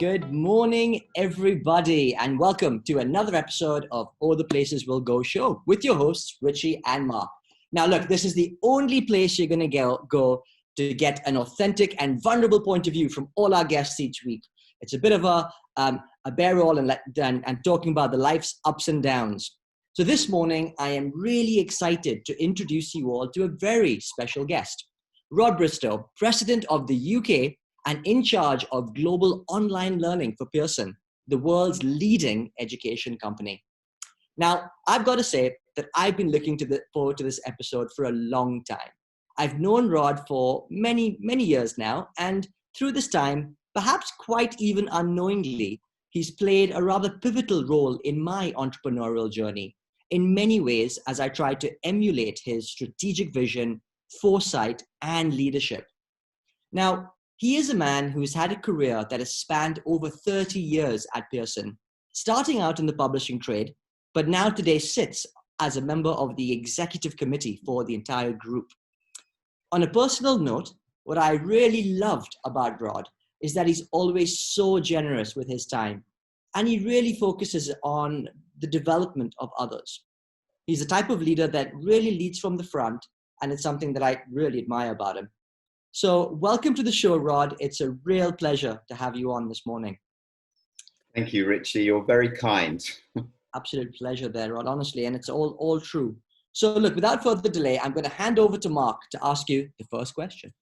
Good morning, everybody, and welcome to another episode of All the Places We'll Go show with your hosts, Richie and Mark. Now, look, this is the only place you're going to go to get an authentic and vulnerable point of view from all our guests each week. It's a bit of a bare roll and talking about the life's ups and downs. So this morning, I am really excited to introduce you all to a very special guest, Rod Bristow, President of the UK and in charge of global online learning for Pearson, the world's leading education company. Now, I've got to say that I've been looking forward to this episode for a long time. I've known Rod for many, many years now, and through this time, perhaps quite even unknowingly, he's played a rather pivotal role in my entrepreneurial journey in many ways as I try to emulate his strategic vision, foresight, and leadership. Now, he is a man who's had a career that has spanned over 30 years at Pearson, starting out in the publishing trade, but now today sits as a member of the executive committee for the entire group. On a personal note, what I really loved about Rod is that he's always so generous with his time, and he really focuses on the development of others. He's the type of leader that really leads from the front, and it's something that I really admire about him. So welcome to the show, Rod. It's a real pleasure to have you on this morning. Thank you, Richie. You're very kind. Absolute pleasure there, Rod, honestly, and it's all true. So look, without further delay, I'm going to hand over to Mark to ask you the first question.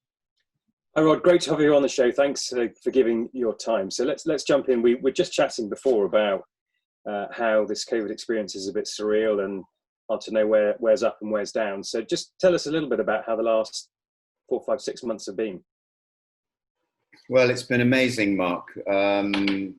Hi, Rod. Great to have you on the show. Thanks for giving your time. So let's jump in. We were just chatting before about how this COVID experience is a bit surreal and hard to know where's up and where's down. So just tell us a little bit about how the last 4, 5, 6 months have been. Well, it's been amazing, Mark. And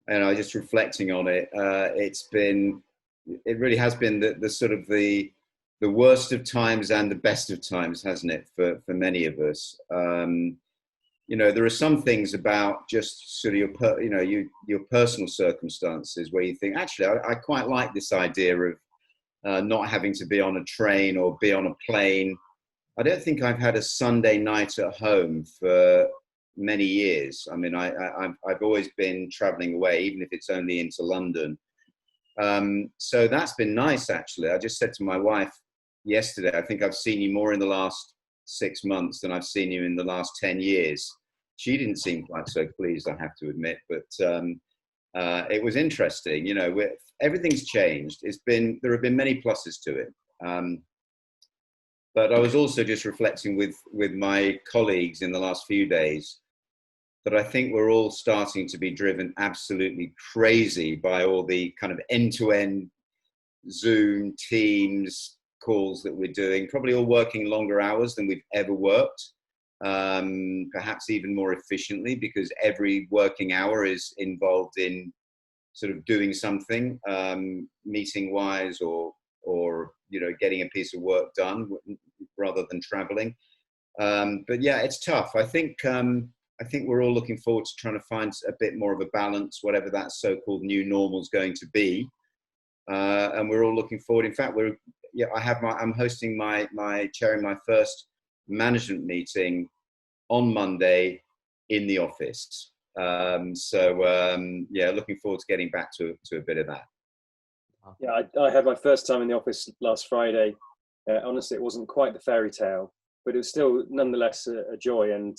I just reflecting on it, it really has been the sort of the worst of times and the best of times, hasn't it, for many of us? There are some things about just sort of your personal circumstances where you think, actually, I quite like this idea of not having to be on a train or be on a plane. I don't think I've had a Sunday night at home for many years. I mean, I've always been traveling away, even if it's only into London. So that's been nice, actually. I just said to my wife yesterday, I think I've seen you more in the last 6 months than I've seen you in the last 10 years. She didn't seem quite so pleased, I have to admit, but it was interesting. Everything's changed. There have been many pluses to it. But I was also just reflecting with my colleagues in the last few days that I think we're all starting to be driven absolutely crazy by all the kind of end-to-end Zoom, Teams calls that we're doing, probably all working longer hours than we've ever worked, perhaps even more efficiently because every working hour is involved in sort of doing something, meeting-wise or getting a piece of work done rather than traveling. But yeah, it's tough. I think we're all looking forward to trying to find a bit more of a balance, whatever that so-called new normal is going to be. And we're all looking forward. In fact, I'm chairing my first management meeting on Monday in the office. Looking forward to getting back to a bit of that. Yeah, I had my first time in the office last Friday. Honestly, it wasn't quite the fairy tale, but it was still nonetheless a joy. And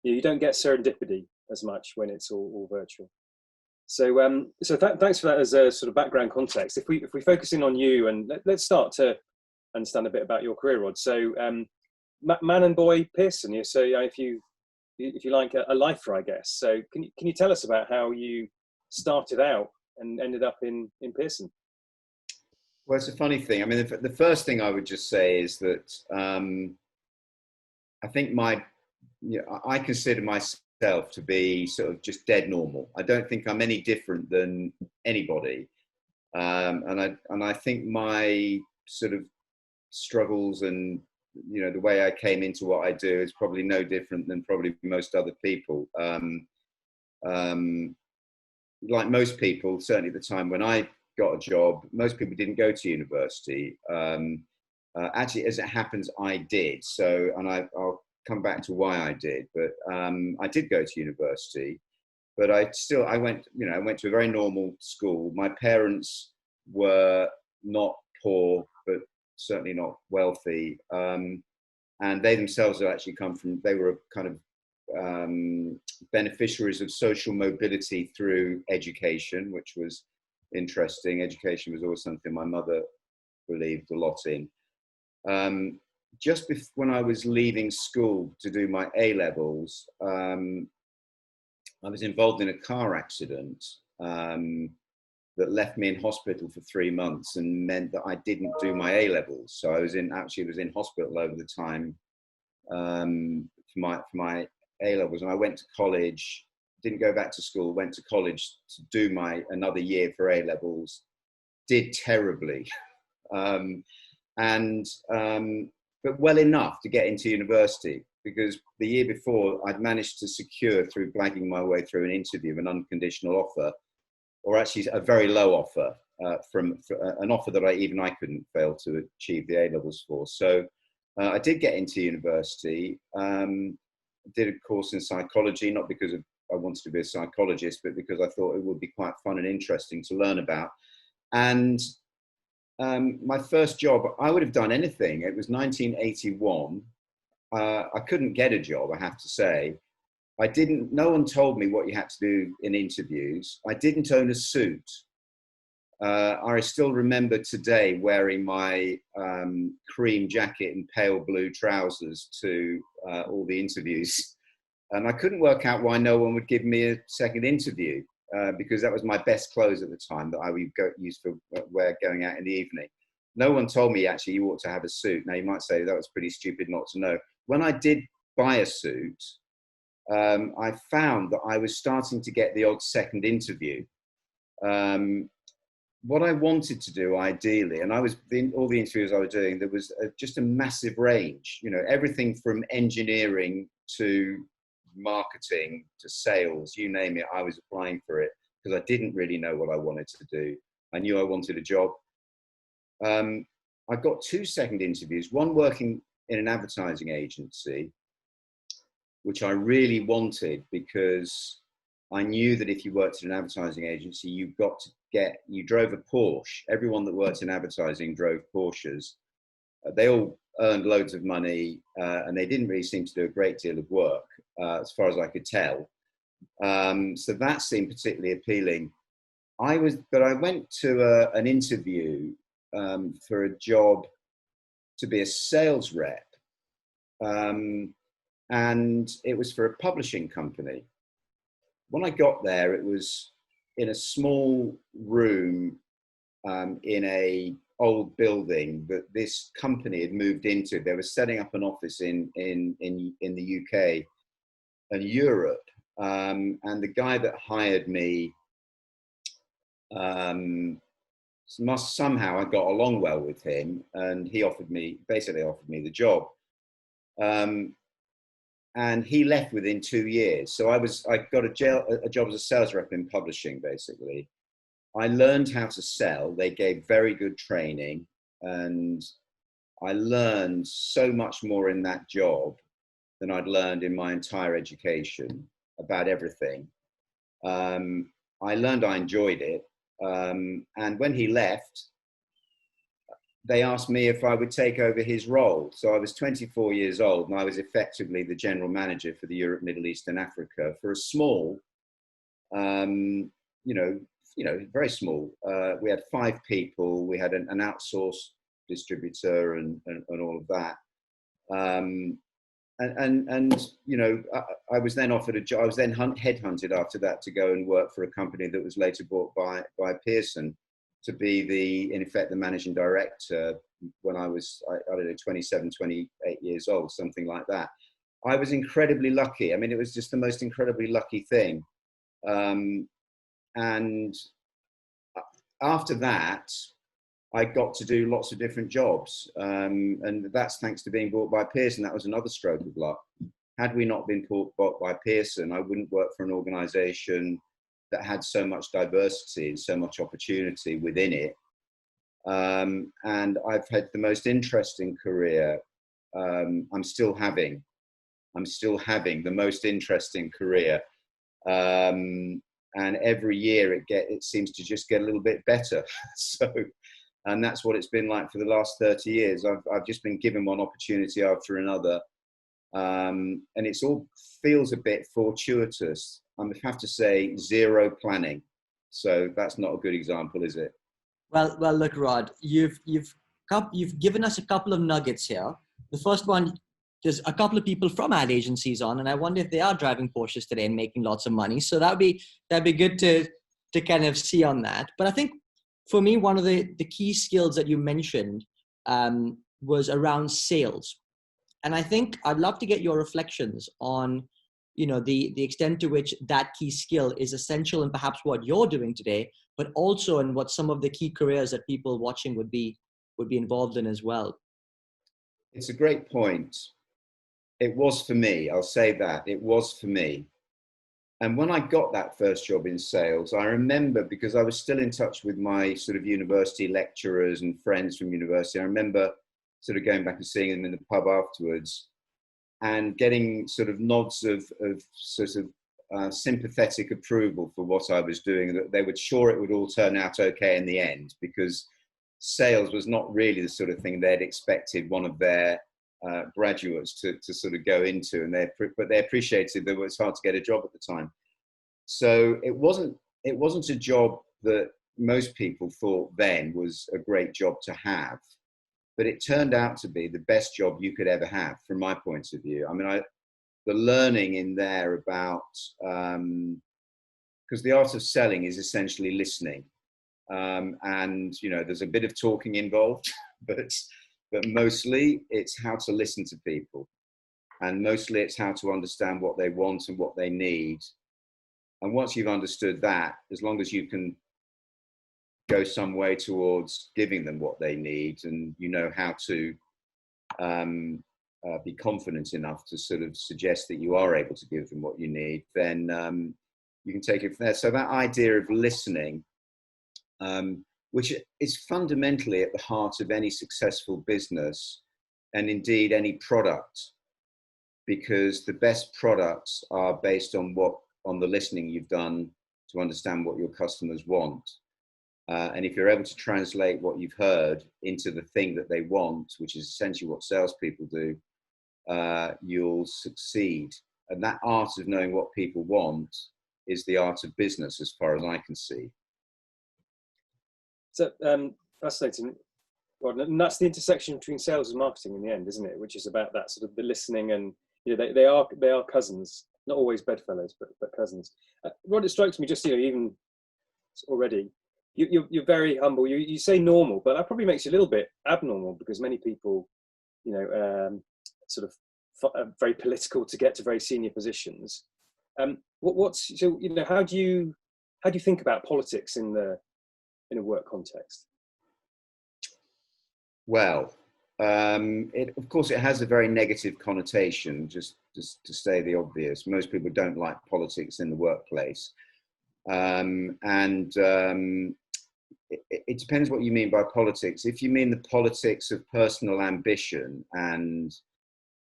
you don't get serendipity as much when it's all virtual. So thanks for that as a sort of background context. If we focus in on you, and let's start to understand a bit about your career, Rod. So man and boy Pearson. So if you like a lifer, I guess. So can you tell us about how you started out and ended up in Pearson? Well, it's a funny thing. I mean, the first thing I would just say is that I think I consider myself to be sort of just dead normal. I don't think I'm any different than anybody, and I think my sort of struggles and the way I came into what I do is probably no different than probably most other people. Like most people, certainly at the time when I got a job, most people didn't go to university. Actually, as it happens, I did. So, and I'll come back to why I did, but I did go to university. but I went, I went to a very normal school. My parents were not poor, but certainly not wealthy. And they themselves had actually they were kind of beneficiaries of social mobility through education, which was interesting. Education was always something my mother believed a lot in. Just when I was leaving school to do my A-levels, I was involved in a car accident that left me in hospital for 3 months and meant that I didn't do my A-levels. So I was in hospital over the time for my A-levels, and I went to college, didn't go back to school, went to college to do another year for A-levels, did terribly. But well enough to get into university, because the year before I'd managed to secure, through blagging my way through an interview, an unconditional offer, or actually a very low offer, from an offer that I couldn't fail to achieve the A-levels for. So I did get into university, did a course in psychology, not because I wanted to be a psychologist, but because I thought it would be quite fun and interesting to learn about. And my first job, I would have done anything. It was 1981. I couldn't get a job, I have to say. No one told me what you had to do in interviews. I didn't own a suit. I still remember today wearing my cream jacket and pale blue trousers to all the interviews. And I couldn't work out why no one would give me a second interview, because that was my best clothes at the time that I would use for wear going out in the evening. No one told me, actually, you ought to have a suit. Now, you might say that was pretty stupid not to know. When I did buy a suit, I found that I was starting to get the odd second interview. What I wanted to do ideally, and all the interviews I was doing, there was just a massive range, everything from engineering to marketing to sales, you name it, I was applying for it, because I didn't really know what I wanted to do. I knew I wanted a job. I got 2 second interviews, one working in an advertising agency, which I really wanted, because I knew that if you worked in an advertising agency, you drove a Porsche. Everyone that worked in advertising drove Porsches. They all earned loads of money, and they didn't really seem to do a great deal of work, as far as I could tell. So that seemed particularly appealing. But I went to an interview for a job to be a sales rep, and it was for a publishing company. When I got there, it was in a small room in a old building that this company had moved into. They were setting up an office in the UK and Europe, and the guy that hired me somehow I got along well with him, and he basically offered me the job. And he left within 2 years. So I got a job as a sales rep in publishing, basically. I learned how to sell. They gave very good training, and I learned so much more in that job than I'd learned in my entire education about everything. I learned I enjoyed it. And when he left, they asked me if I would take over his role. So I was 24 years old, and I was effectively the general manager for the Europe, Middle East, and Africa for a small, very small. We had 5 people. We had an outsourced distributor and all of that. I was then offered a job. I was then headhunted after that to go and work for a company that was later bought by Pearson, to be in effect the managing director when I was, I don't know, 27, 28 years old, something like that. I was incredibly lucky. I mean, it was just the most incredibly lucky thing. And after that, I got to do lots of different jobs. And that's thanks to being bought by Pearson. That was another stroke of luck. Had we not been bought by Pearson, I wouldn't work for an organization that had so much diversity and so much opportunity within it. And I've had the most interesting career. I'm still having the most interesting career. And every year it seems to just get a little bit better. So, and that's what it's been like for the last 30 years. I've just been given one opportunity after another. And it's all feels a bit fortuitous. I have to say, zero planning. So that's not a good example, is it? Well, look, Rod, you've given us a couple of nuggets here. The first one, there's a couple of people from ad agencies on, and I wonder if they are driving Porsches today and making lots of money. So that'd be good to kind of see on that. But I think for me, one of the key skills that you mentioned was around sales. And I think I'd love to get your reflections on, the extent to which that key skill is essential in perhaps what you're doing today, but also in what some of the key careers that people watching would be involved in as well. It's a great point. It was for me. I'll say that it was for me. And when I got that first job in sales, I remember, because I was still in touch with my sort of university lecturers and friends from university, I remember sort of going back and seeing them in the pub afterwards and getting sort of nods of sympathetic approval for what I was doing, that they were sure it would all turn out okay in the end, because sales was not really the sort of thing they'd expected one of their graduates to sort of go into, and but they appreciated that it was hard to get a job at the time. So it wasn't a job that most people thought then was a great job to have, but it turned out to be the best job you could ever have from my point of view. I mean, the learning in there about, because the art of selling is essentially listening, and there's a bit of talking involved, but mostly it's how to listen to people, and mostly it's how to understand what they want and what they need. And once you've understood that, as long as you can go some way towards giving them what they need, and how to be confident enough to sort of suggest that you are able to give them what you need, then you can take it from there. So that idea of listening, which is fundamentally at the heart of any successful business, and indeed any product, because the best products are based on the listening you've done to understand what your customers want. And if you're able to translate what you've heard into the thing that they want, which is essentially what salespeople do, you'll succeed. And that art of knowing what people want is the art of business, as far as I can see. So fascinating. Well, and that's the intersection between sales and marketing in the end, isn't it? Which is about that sort of the listening, and they are cousins, not always bedfellows, but cousins. What it strikes me, just even already, you're very humble. You say normal, but that probably makes you a little bit abnormal, because many people, sort of very political to get to very senior positions. How do you think about politics in a work context? Well, of course, it has a very negative connotation, just to say the obvious. Most people don't like politics in the workplace. It depends what you mean by politics. If you mean the politics of personal ambition and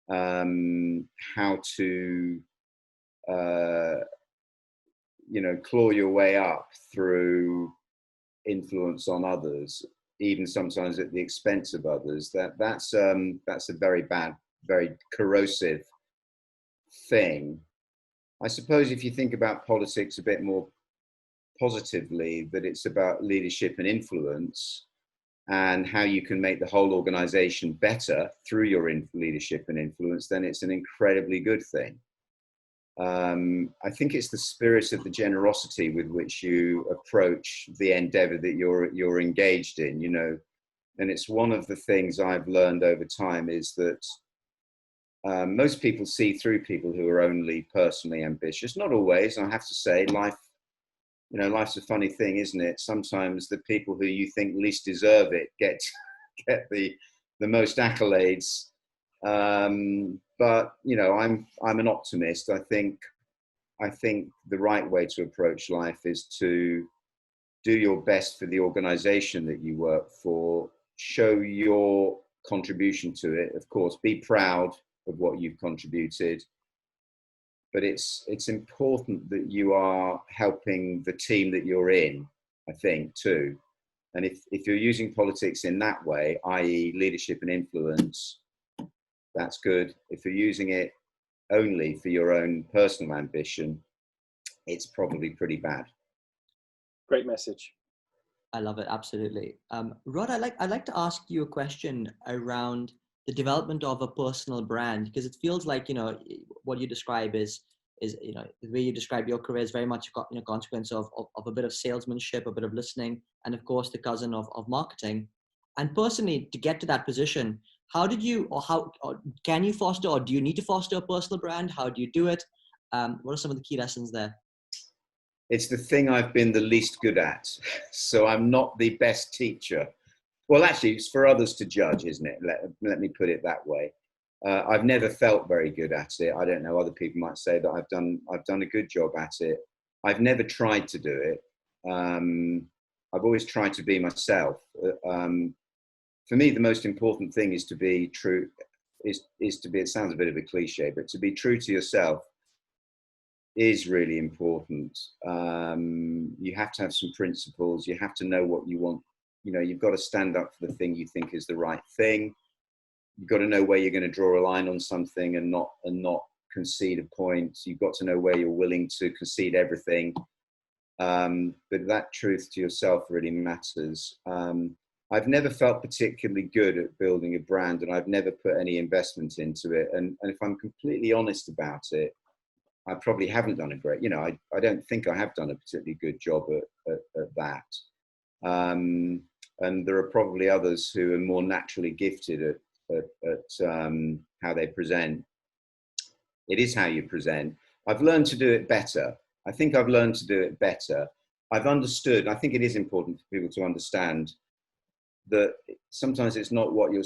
how to, claw your way up through influence on others, even sometimes at the expense of others, that's a very bad, very corrosive thing. I suppose if you think about politics a bit more positively, that it's about leadership and influence, and how you can make the whole organization better through your leadership and influence, then it's an incredibly good thing. I think it's the spirit of the generosity with which you approach the endeavor that you're engaged in, and it's one of the things I've learned over time, is that most people see through people who are only personally ambitious. Not always, I have to say. Life's a funny thing, isn't it? Sometimes the people who you think least deserve it get the most accolades. But I'm an optimist. I think the right way to approach life is to do your best for the organization that you work for, show your contribution to it. Of course, be proud of what you've contributed, but it's important that you are helping the team that you're in, I think, too. And if you're using politics in that way, i.e. leadership and influence, that's good. If you're using it only for your own personal ambition, it's probably pretty bad. Great message. I love it. Absolutely. Rod, I'd like to ask you a question around the development of a personal brand, because it feels like, you know, what you describe is, you know, the way you describe your career is very much a consequence of a bit of salesmanship, a bit of listening, and of course the cousin of marketing. And personally, to get to that position, how did you, or can you foster, or do you need to foster a personal brand? How do you do it? What are some of the key lessons there? It's the thing I've been the least good at. So I'm not the best teacher. Well, actually, it's for others to judge, isn't it? Let me put it that way. I've never felt very good at it. I don't know. Other people might say that I've done a good job at it. I've never tried to do it. I've always tried to be myself. For me, the most important thing is to be true. Is to be. It sounds a bit of a cliche, but to be true to yourself is really important. You have to have some principles. You have to know what you want. You know, you've got to stand up for the thing you think is the right thing. You've got to know where you're going to draw a line on something and not concede a point. You've got to know where you're willing to concede everything. But that truth to yourself really matters. I've never felt particularly good at building a brand, and I've never put any investment into it. And if I'm completely honest about it, I probably haven't done a great, you know, I don't think I have done a particularly good job at that. And there are probably others who are more naturally gifted at how they present. It is how you present. I've learned to do it better. I think I've learned to do it better. I've understood. I think it is important for people to understand that sometimes it's not what you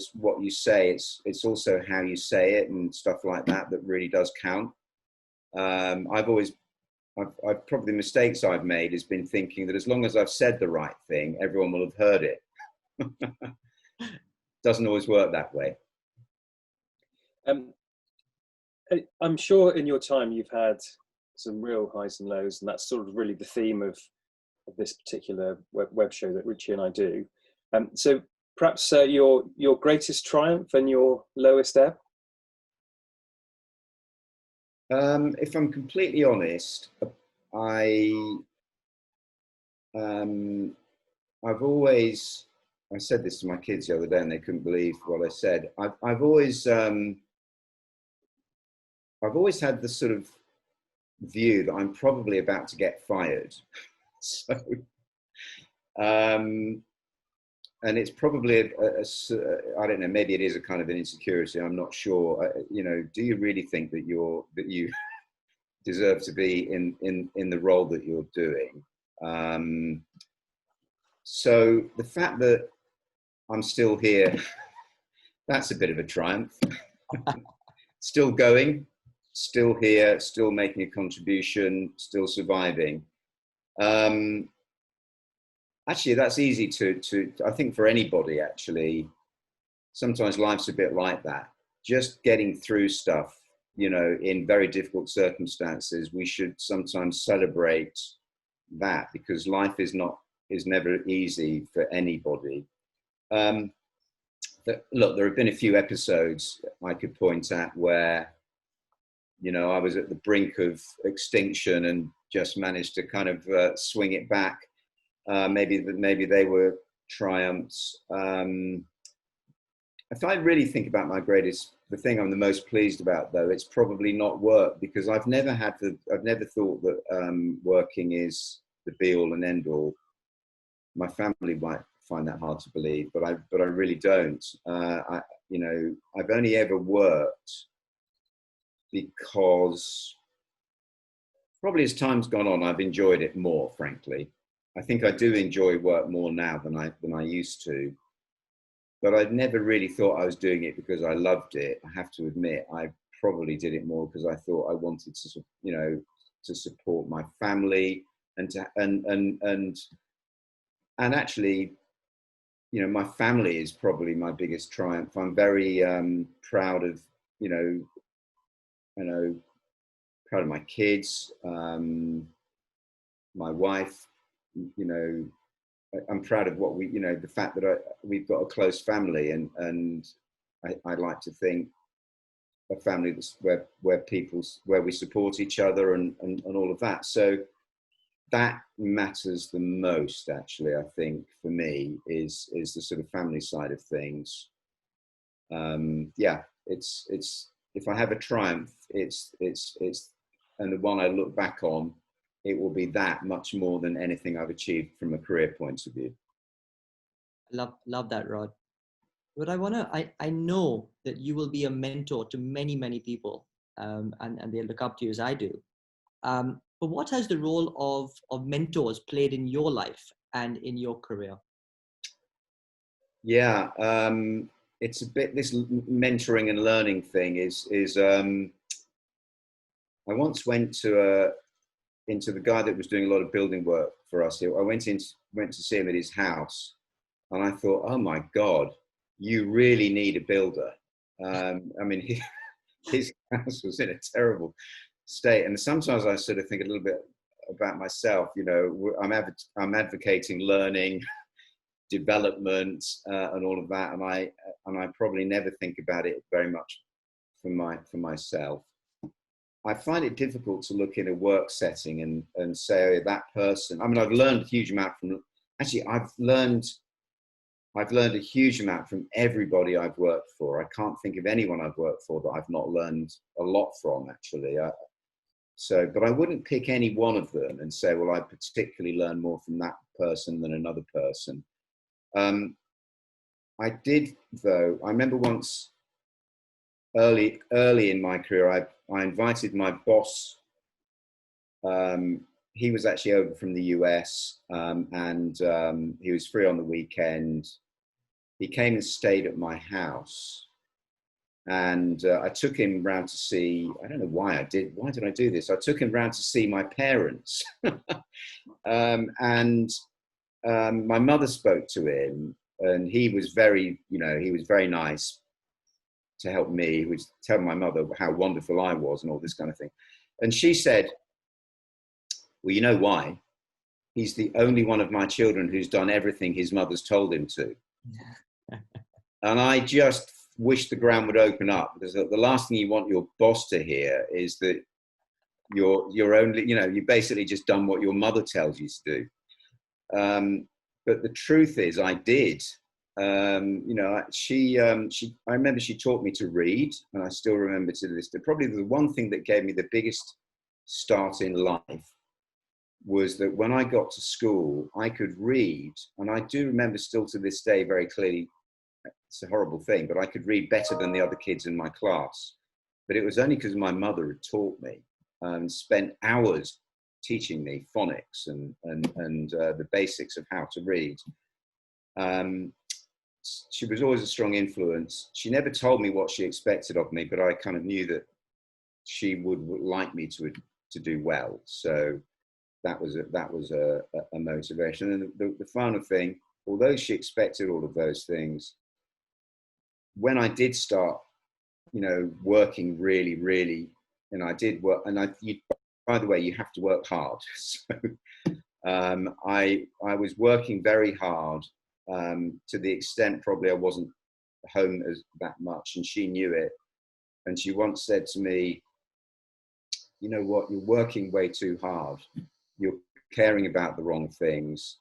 say. It's also how you say it and stuff like that that really does count. I've probably the mistakes I've made has been thinking that as long as I've said the right thing, everyone will have heard it. Doesn't always work that way. I'm sure in your time you've had some real highs and lows, and that's sort of really the theme of this particular web show that Richie and I do. So perhaps your greatest triumph and your lowest ebb? If I'm completely honest, I've always, I said this to my kids the other day and they couldn't believe what I said. I've always had the sort of view that I'm probably about to get fired. So, and it's probably I don't know, maybe it is a kind of an insecurity. I'm not sure. You know, do you really think that you deserve to be in the role that you're doing? So the fact that I'm still here, that's a bit of a triumph. Still going, still here, still making a contribution, still surviving. Actually, that's easy to I think for anybody, actually. Sometimes life's a bit like that. Just getting through stuff, you know, in very difficult circumstances, we should sometimes celebrate that, because life is never easy for anybody. Look, there have been a few episodes I could point at where, you know, I was at the brink of extinction and just managed to kind of swing it back. Maybe they were triumphs. If I really think about the thing I'm the most pleased about, though, it's probably not work, because I've never thought that working is the be all and end all. My family might find that hard to believe, but I really don't. You know, I've only ever worked because probably as time's gone on, I've enjoyed it more, frankly. I think I do enjoy work more now than I used to. But I'd never really thought I was doing it because I loved it. I have to admit, I probably did it more because I thought I wanted to, you know, to support my family and actually, you know, my family is probably my biggest triumph. I'm very proud of, you know, proud of my kids, my wife. You know, I'm proud of what we, you know, the fact that we've got a close family, and I like to think a family that's where we support each other and all of that. So that matters the most, actually. I think for me is the sort of family side of things. Yeah, it's if I have a triumph, it's and the one I look back on, it will be that much more than anything I've achieved from a career point of view. Love that, Rod. But I know that you will be a mentor to many, many people, and they look up to you as I do. But what has the role of mentors played in your life and in your career? Yeah, it's a bit, this mentoring and learning thing is I once went to into the guy that was doing a lot of building work for us here. I went to see him at his house, and I thought, oh my God, you really need a builder. I mean, his house was in a terrible state, and sometimes I sort of think a little bit about myself. You know, I'm advocating learning, development, and all of that, and I probably never think about it very much for myself. I find it difficult to look in a work setting and say, oh, that person. I mean, I've learned a huge amount from. Actually, I've learned a huge amount from everybody I've worked for. I can't think of anyone I've worked for that I've not learned a lot from, actually. But I wouldn't pick any one of them and say, well, I particularly learned more from that person than another person. I did, though. I remember once, early in my career, I invited my boss. He was actually over from the US, and he was free on the weekend. He came and stayed at my house, and I took him round to see. I don't know why I did. Why did I do this? I took him round to see my parents, and my mother spoke to him, and he was very nice to help me. He would tell my mother how wonderful I was and all this kind of thing. And she said, well, you know why? He's the only one of my children who's done everything his mother's told him to. And I just wish the ground would open up, because the last thing you want your boss to hear is that you're only, you basically just done what your mother tells you to do. But the truth is, I did. I remember she taught me to read, and I still remember to this day. Probably the one thing that gave me the biggest start in life was that when I got to school, I could read, and I do remember still to this day very clearly, it's a horrible thing, but I could read better than the other kids in my class. But it was only because my mother had taught me and spent hours teaching me phonics and the basics of how to read. She was always a strong influence. She never told me what she expected of me, but I kind of knew that she would like me to do well. So that was a motivation. And the final thing, although she expected all of those things, when I did start, working really, really, and I did work, and by the way, you have to work hard. So I was working very hard, to the extent probably I wasn't home as that much, and she knew it. And she once said to me, you know what, you're working way too hard. You're caring about the wrong things.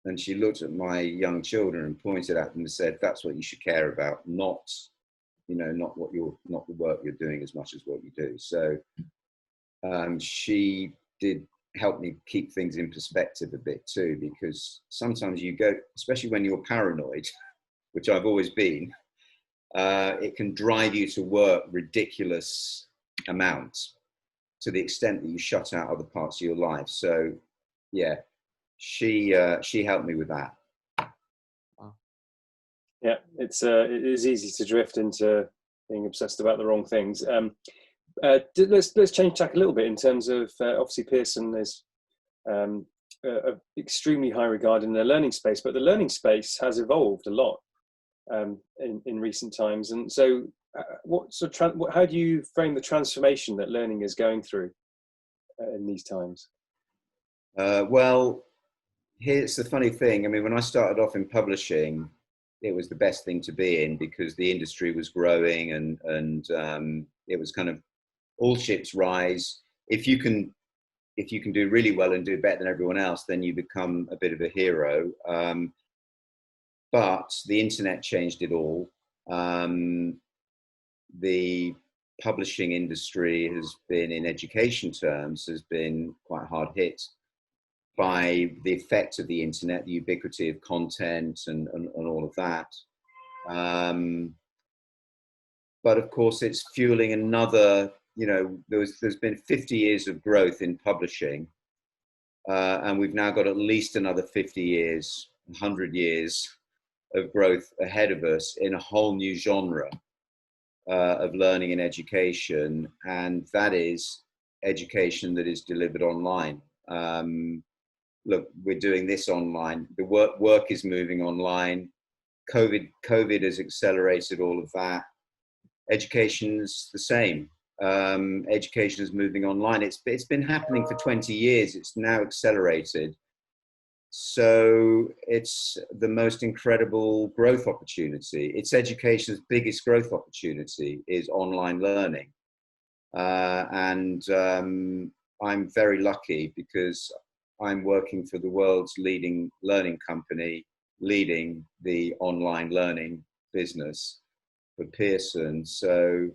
And she looked at my young children and pointed at them and said, that's what you should care about, not the work you're doing as much as what you do. So she did help me keep things in perspective a bit too, because sometimes you go, especially when you're paranoid, which I've always been, it can drive you to work ridiculous amounts to the extent that you shut out other parts of your life. So yeah, she helped me with that. Yeah, it is easy to drift into being obsessed about the wrong things. Let's change tack a little bit in terms of obviously Pearson is extremely high regard in the learning space, but the learning space has evolved a lot in recent times. And so how do you frame the transformation that learning is going through in these times? Well, here's the funny thing. I mean, when I started off in publishing, it was the best thing to be in because the industry was growing and it was kind of all ships rise. If you can do really well and do better than everyone else, then you become a bit of a hero. But the internet changed it all. The publishing industry has been, in education terms, has been quite hard hit by the effect of the internet, the ubiquity of content and all of that. But of course, it's fueling another, there's been 50 years of growth in publishing. And we've now got at least another 50 years, 100 years of growth ahead of us in a whole new genre of learning and education. And that is education that is delivered online. Look, we're doing this online. The work is moving online. COVID has accelerated all of that. Education's the same. Education is moving online. It's been happening for 20 years. It's now accelerated. So it's the most incredible growth opportunity. It's education's biggest growth opportunity is online learning. And I'm very lucky because I'm working for the world's leading learning company, leading the online learning business for Pearson. So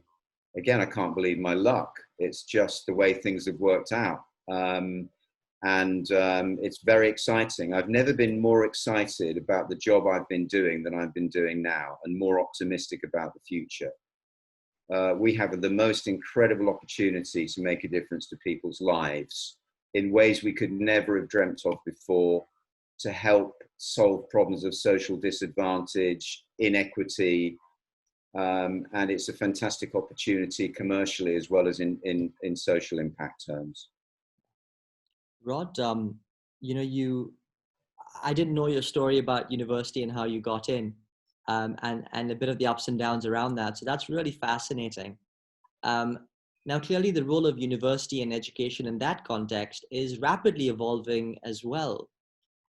again, I can't believe my luck. It's just the way things have worked out. It's very exciting. I've never been more excited about the job I've been doing than I've been doing now, and more optimistic about the future. We have the most incredible opportunity to make a difference to people's lives in ways we could never have dreamt of before, to help solve problems of social disadvantage, inequity, and it's a fantastic opportunity commercially as well as in social impact terms. Rod, I didn't know your story about university and how you got in, and a bit of the ups and downs around that. So that's really fascinating. Now, clearly, the role of university and education in that context is rapidly evolving as well.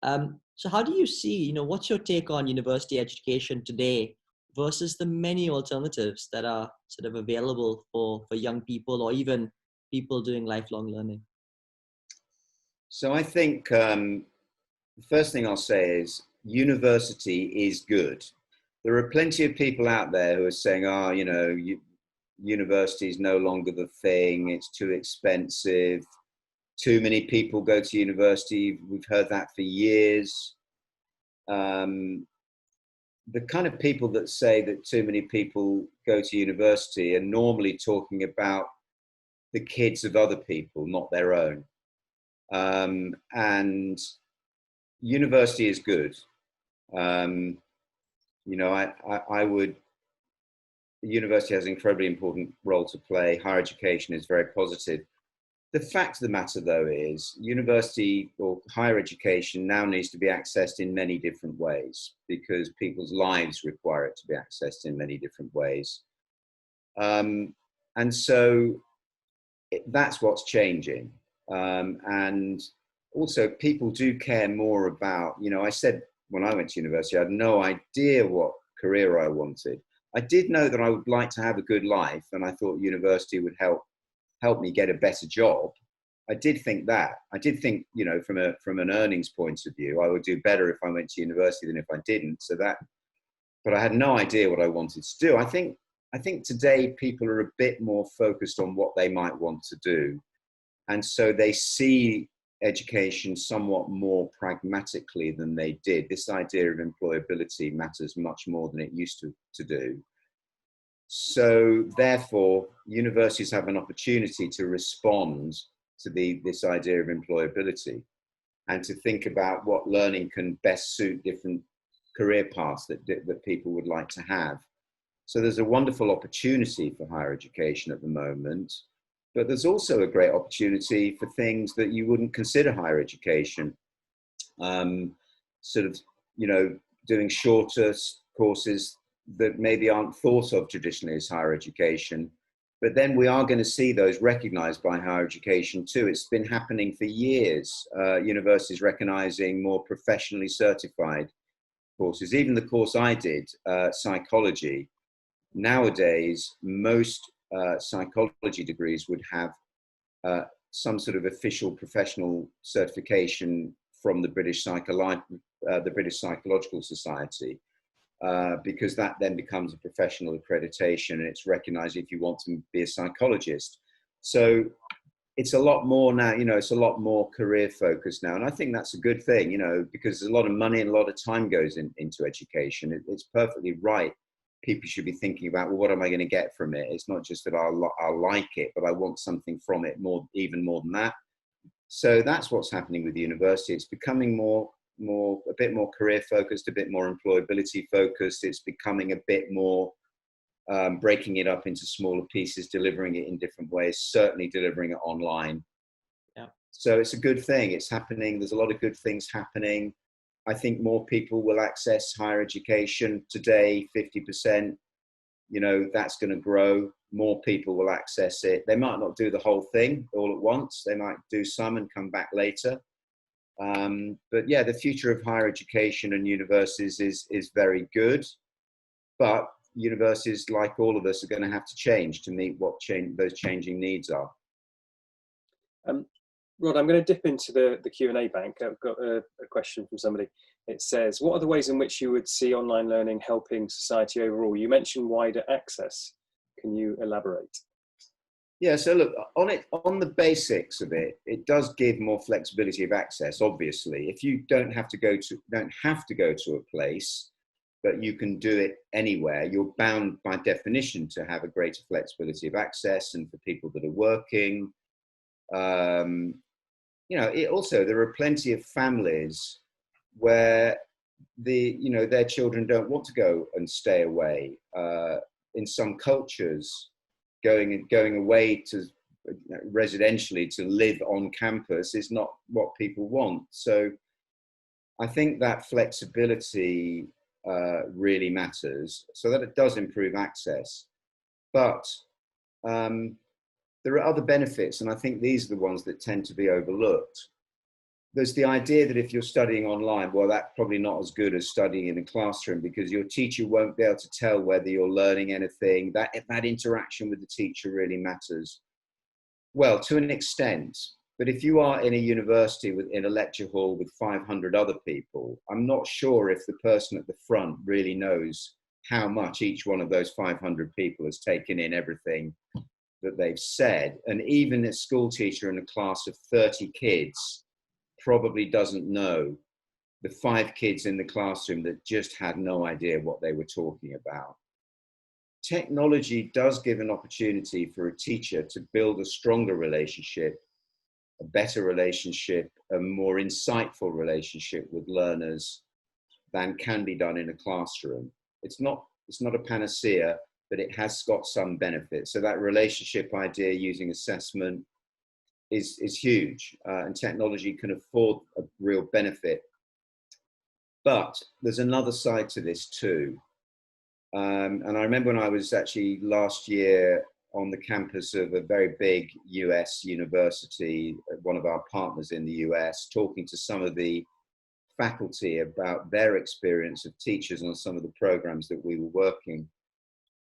So how do you see, what's your take on university education today versus the many alternatives that are sort of available for young people or even people doing lifelong learning? So I think the first thing I'll say is university is good. There are plenty of people out there who are saying, university is no longer the thing, it's too expensive, too many people go to university. We've heard that for years. The kind of people that say that too many people go to university are normally talking about the kids of other people, not their own. And university is good. University has an incredibly important role to play. Higher education is very positive. The fact of the matter, though, is university or higher education now needs to be accessed in many different ways because people's lives require it to be accessed in many different ways. And so that's what's changing. And also people do care more about, I said when I went to university, I had no idea what career I wanted. I did know that I would like to have a good life, and I thought university would help me get a better job. I did think that. I did think, from an earnings point of view, I would do better if I went to university than if I didn't. But I had no idea what I wanted to do. I think today people are a bit more focused on what they might want to do. And so they see education somewhat more pragmatically than they did. This idea of employability matters much more than it used to do. So therefore, universities have an opportunity to respond to this idea of employability and to think about what learning can best suit different career paths that people would like to have. So there's a wonderful opportunity for higher education at the moment. But there's also a great opportunity for things that you wouldn't consider higher education. Doing shorter courses that maybe aren't thought of traditionally as higher education. But then we are going to see those recognized by higher education too. It's been happening for years. Universities recognizing more professionally certified courses. Even the course I did, psychology, nowadays, most psychology degrees would have some sort of official professional certification from the British Psychological Society. Because that then becomes a professional accreditation and it's recognized if you want to be a psychologist. So it's a lot more now, it's a lot more career focused now. And I think that's a good thing, because there's a lot of money and a lot of time goes into education. It's perfectly right. People should be thinking about, well, what am I going to get from it? It's not just that I'll like it, but I want something from it even more than that. So that's what's happening with the university. It's becoming a bit more career focused, a bit more employability focused. It's becoming a bit more breaking it up into smaller pieces, delivering it in different ways, certainly delivering it online. Yeah. So it's a good thing. It's happening. There's a lot of good things happening. I think more people will access higher education today, 50%, that's going to grow. More people will access it. They might not do the whole thing all at once. They might do some and come back later. But yeah, the future of higher education and universities is very good, but universities, like all of us, are going to have to change to meet what those changing needs are. Rod, I'm going to dip into the Q&A bank. I've got a question from somebody. It says, what are the ways in which you would see online learning helping society overall? You mentioned wider access. Can you elaborate? Yeah, so look, on the basics of it, it does give more flexibility of access, obviously. If you don't have to go to a place, but you can do it anywhere, you're bound by definition to have a greater flexibility of access. And for people that are working, also there are plenty of families where their children don't want to go and stay away. In some cultures, going away to residentially to live on campus is not what people want. So I think that flexibility really matters, so that it does improve access. But there are other benefits, and I think these are the ones that tend to be overlooked. There's the idea that if you're studying online, well, that's probably not as good as studying in a classroom, because your teacher won't be able to tell whether you're learning anything. That interaction with the teacher really matters. Well, to an extent, but if you are in a university in a lecture hall with 500 other people, I'm not sure if the person at the front really knows how much each one of those 500 people has taken in everything that they've said. And even a school teacher in a class of 30 kids probably doesn't know the 5 kids in the classroom that just had no idea what they were talking about. Technology does give an opportunity for a teacher to build a stronger relationship, a better relationship, a more insightful relationship with learners than can be done in a classroom. It's not a panacea, but it has got some benefits. So that relationship idea using assessment is huge, and technology can afford a real benefit. But there's another side to this too. And I remember when I was actually last year on the campus of a very big US university, one of our partners in the US, talking to some of the faculty about their experience of teachers on some of the programs that we were working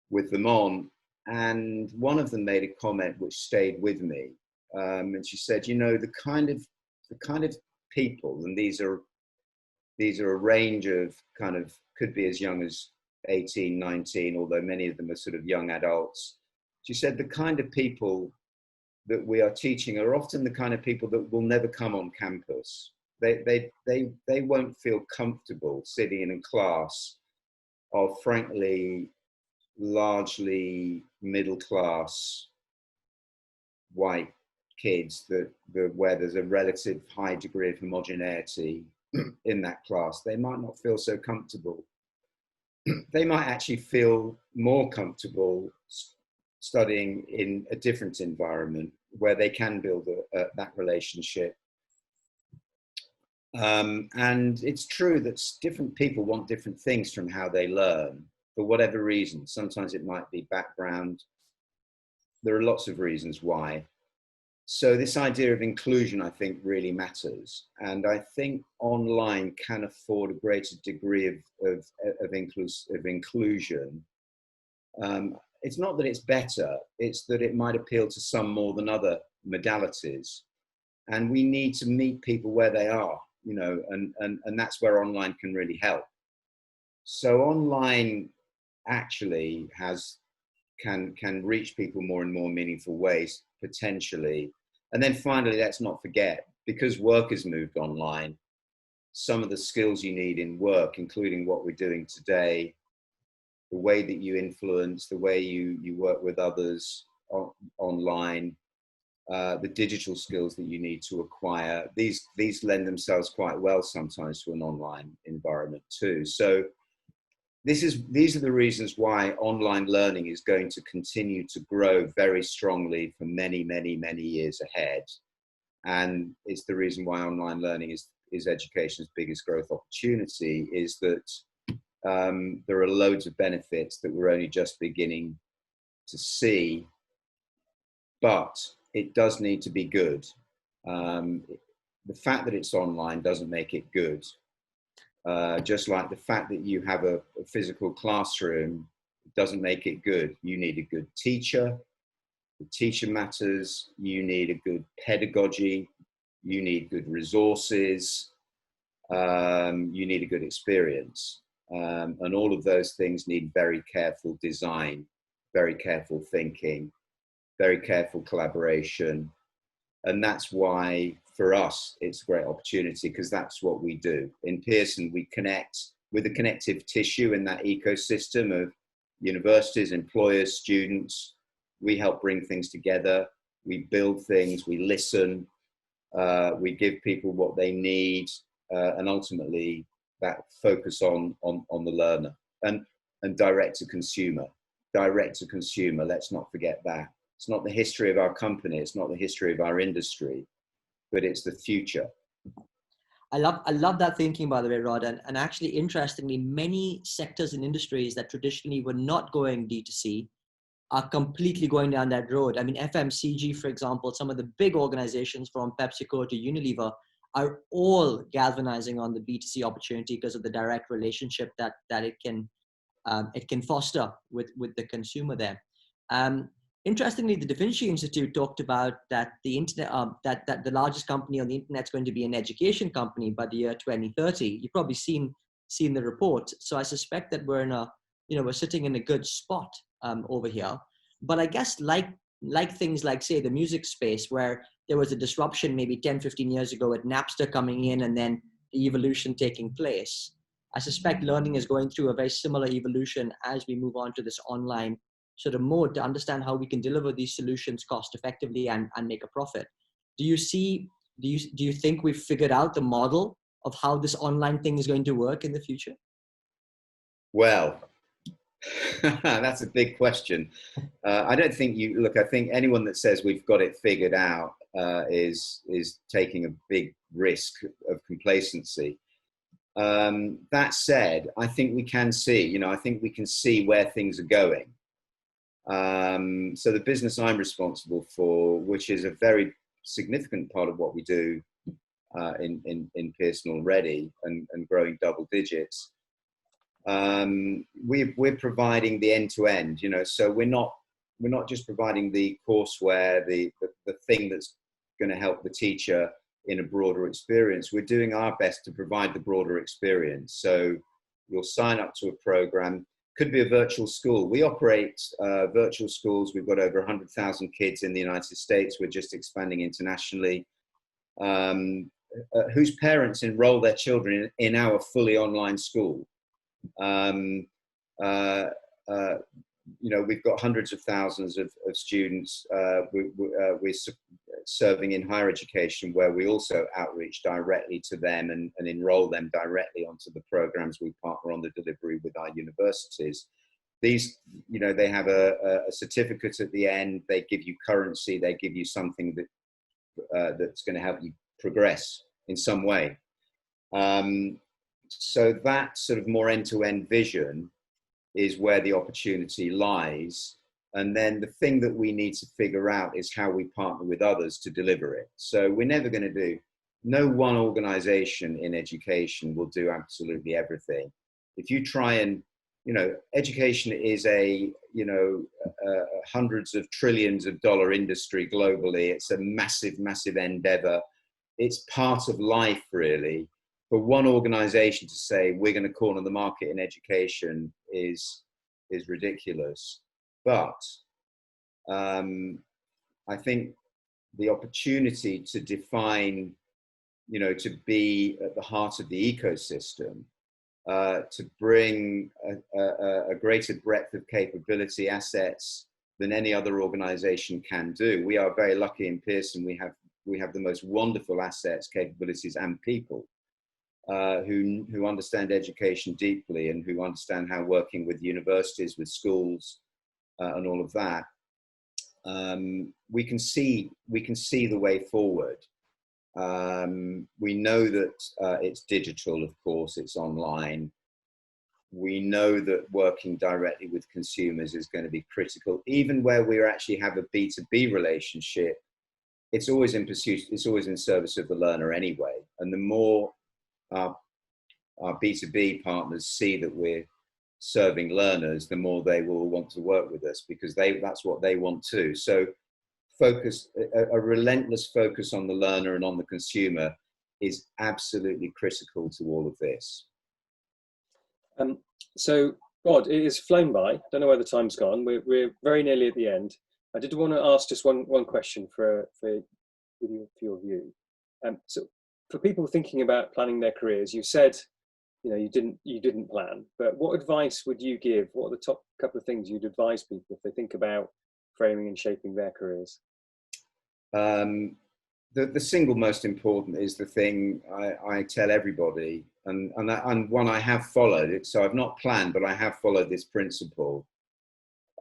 with them on. And one of them made a comment which stayed with me. And she said, the kind of people, and these are a range of could be as young as 18, 19, although many of them are sort of young adults. She said the kind of people that we are teaching are often the kind of people that will never come on campus. They won't feel comfortable sitting in a class of, frankly, largely middle class white kids where there's a relative high degree of homogeneity in that class. They might not feel so comfortable. They might actually feel more comfortable studying in a different environment where they can build that relationship. And it's true that different people want different things from how they learn. for whatever reason. Sometimes it might be background. There are lots of reasons why. So this idea of inclusion, I think, really matters. And I think online can afford a greater degree of inclusion. It's not that it's better, it's that it might appeal to some more than other modalities. And we need to meet people where they are, you know, and that's where online can really help. So online actually can reach people more and more meaningful ways, potentially. And then finally, let's not forget, because work has moved online, some of the skills you need in work, including what we're doing today, the way that you influence, the way you work with others online, the digital skills that you need to acquire, these lend themselves quite well sometimes to an online environment too. So these are the reasons why online learning is going to continue to grow very strongly for many, many, many years ahead. And it's the reason why online learning is education's biggest growth opportunity, is that there are loads of benefits that we're only just beginning to see, but it does need to be good. The fact that it's online doesn't make it good. Just like the fact that you have a physical classroom doesn't make it good. You need a good teacher. The teacher matters. You need a good pedagogy. You need good resources. You need a good experience. And all of those things need very careful design, very careful thinking, very careful collaboration. And that's why, for us, it's a great opportunity, because that's what we do. In Pearson, we connect with the connective tissue in that ecosystem of universities, employers, students. We help bring things together. We build things, we listen, we give people what they need, and ultimately that focus on the learner and direct to consumer. Direct to consumer, let's not forget that. It's not the history of our company, it's not the history of our industry, but it's the future. I love that thinking, by the way, Rod. And actually, interestingly, many sectors and industries that traditionally were not going D2C are completely going down that road. I mean, FMCG, for example, some of the big organizations from PepsiCo to Unilever are all galvanizing on the B2C opportunity because of the direct relationship that it can foster with the consumer there. Interestingly, the Da Vinci Institute talked about that the internet, that the largest company on the internet is going to be an education company by the year 2030. You've probably seen the report. So I suspect that we're sitting in a good spot over here. But I guess like things like, say, the music space, where there was a disruption maybe 10, 15 years ago with Napster coming in and then the evolution taking place. I suspect learning is going through a very similar evolution as we move on to this online sort of mode to understand how we can deliver these solutions cost effectively and make a profit. Do you think we've figured out the model of how this online thing is going to work in the future? Well, that's a big question. I don't think I think anyone that says we've got it figured out is taking a big risk of complacency. That said, I think we can see, I think we can see where things are going. So the business I'm responsible for, which is a very significant part of what we do in Pearson already and growing double digits, we're providing the end-to-end, so we're not just providing the courseware, the thing that's going to help the teacher in a broader experience. We're doing our best to provide the broader experience. So you'll sign up to a program. Could be a virtual school. We operate virtual schools. We've got over 100,000 kids in the United States. We're just expanding internationally, whose parents enroll their children in our fully online school. We've got hundreds of thousands of students. We're serving in higher education, where we also outreach directly to them and enroll them directly onto the programs. We partner on the delivery with our universities. These, they have a certificate at the end. They give you currency. They give you something that's going to help you progress in some way. So that sort of more end-to-end vision is where the opportunity lies. And then the thing that we need to figure out is how we partner with others to deliver it. So we're never going to do, no one organization in education will do absolutely everything. If you try and, education is a, hundreds of trillions of dollar industry globally. It's a massive, massive endeavor. It's part of life, really. For one organization to say we're going to corner the market in education is ridiculous. But I think the opportunity to define, to be at the heart of the ecosystem, to bring a greater breadth of capability assets than any other organization can do. We are very lucky in Pearson. We have the most wonderful assets, capabilities, and people who understand education deeply and who understand how working with universities, with schools, and all of that, we can see the way forward. We know that it's digital, of course, it's online. We know that working directly with consumers is going to be critical. Even where we actually have a B2B relationship, it's always in pursuit, it's always in service of the learner anyway. And the more our B2B partners see that we're serving learners, the more they will want to work with us, because that's what they want too. So a relentless focus on the learner and on the consumer is absolutely critical to all of this. So, Rod, it has flown by. I don't know where the time's gone. We're very nearly at the end. I did want to ask just one question for your view. So, for people thinking about planning their careers, you said, you didn't plan. But what advice would you give? What are the top couple of things you'd advise people if they think about framing and shaping their careers? The single most important is the thing I tell everybody, and one I have followed it. So I've not planned, but I have followed this principle.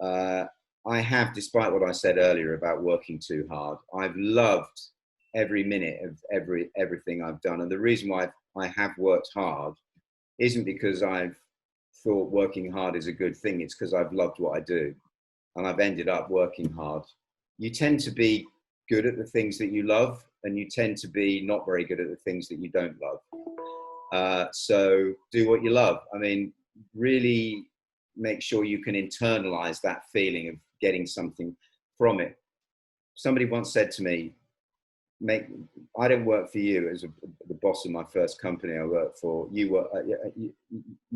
I have, despite what I said earlier about working too hard, I've loved every minute of everything I've done. And the reason why I have worked hard isn't because I've thought working hard is a good thing. It's because I've loved what I do, and I've ended up working hard. You tend to be good at the things that you love, and you tend to be not very good at the things that you don't love. So do what you love. I mean, really make sure you can internalize that feeling of getting something from it. Somebody once said to me, I don't work for you as the boss of my first company I worked for. You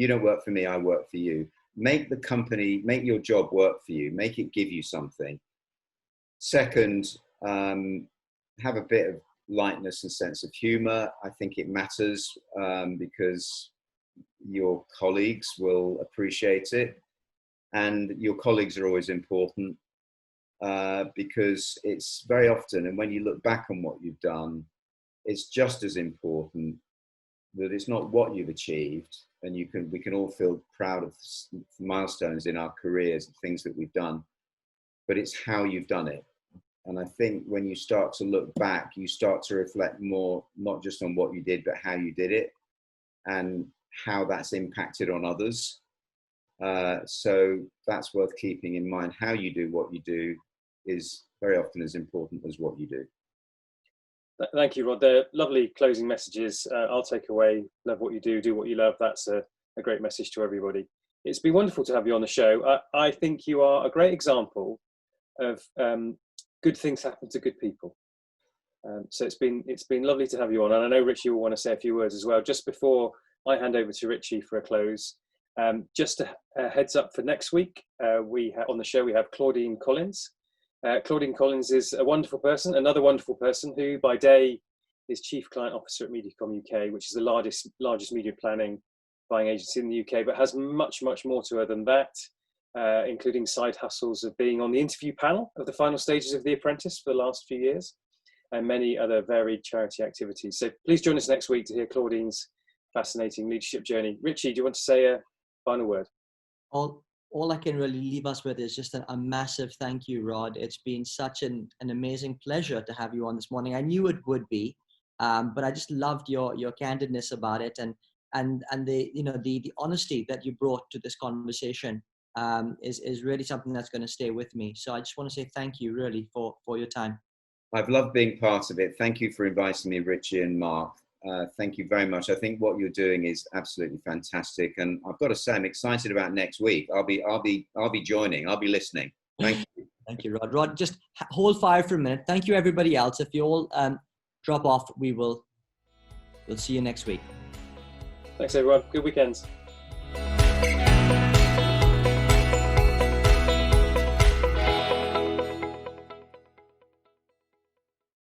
don't work for me, I work for you. Make the company, make your job work for you. Make it give you something. Second, have a bit of lightness and sense of humor. I think it matters because your colleagues will appreciate it. And your colleagues are always important. Because it's very often, and when you look back on what you've done, it's just as important that it's not what you've achieved, and we can all feel proud of milestones in our careers and things that we've done, but it's how you've done it. And I think when you start to look back, you start to reflect more, not just on what you did, but how you did it and how that's impacted on others. So that's worth keeping in mind. How you do what you do is very often as important as what you do. Thank you, Rod. They're lovely closing messages. I'll take away, love what you do what you love. That's a great message to everybody. It's been wonderful to have you on the show. I think you are a great example of good things happen to good people. So it's been lovely to have you on. And I know Richie will want to say a few words as well. Just before I hand over to Richie for a close, just a heads up for next week, on the show we have Claudine Collins. Claudine Collins is a wonderful person, another wonderful person who by day is Chief Client Officer at Mediacom UK, which is the largest media planning buying agency in the UK, but has much, much more to her than that, including side hustles of being on the interview panel of the final stages of The Apprentice for the last few years, and many other varied charity activities. So please join us next week to hear Claudine's fascinating leadership journey. Richie, do you want to say a final word? All I can really leave us with is just a massive thank you, Rod. It's been such an amazing pleasure to have you on this morning. I knew it would be, but I just loved your candidness about it. And and the, you know, the honesty that you brought to this conversation is really something that's going to stay with me. So I just want to say thank you really for your time. I've loved being part of it. Thank you for inviting me, Richie and Mark. Thank you very much. I think what you're doing is absolutely fantastic, and I've got to say I'm excited about next week. I'll be joining. I'll be listening. Thank you. Thank you, Rod. Rod, just hold fire for a minute. Thank you, everybody else. If you all drop off, we'll see you next week. Thanks, everyone. Good weekend.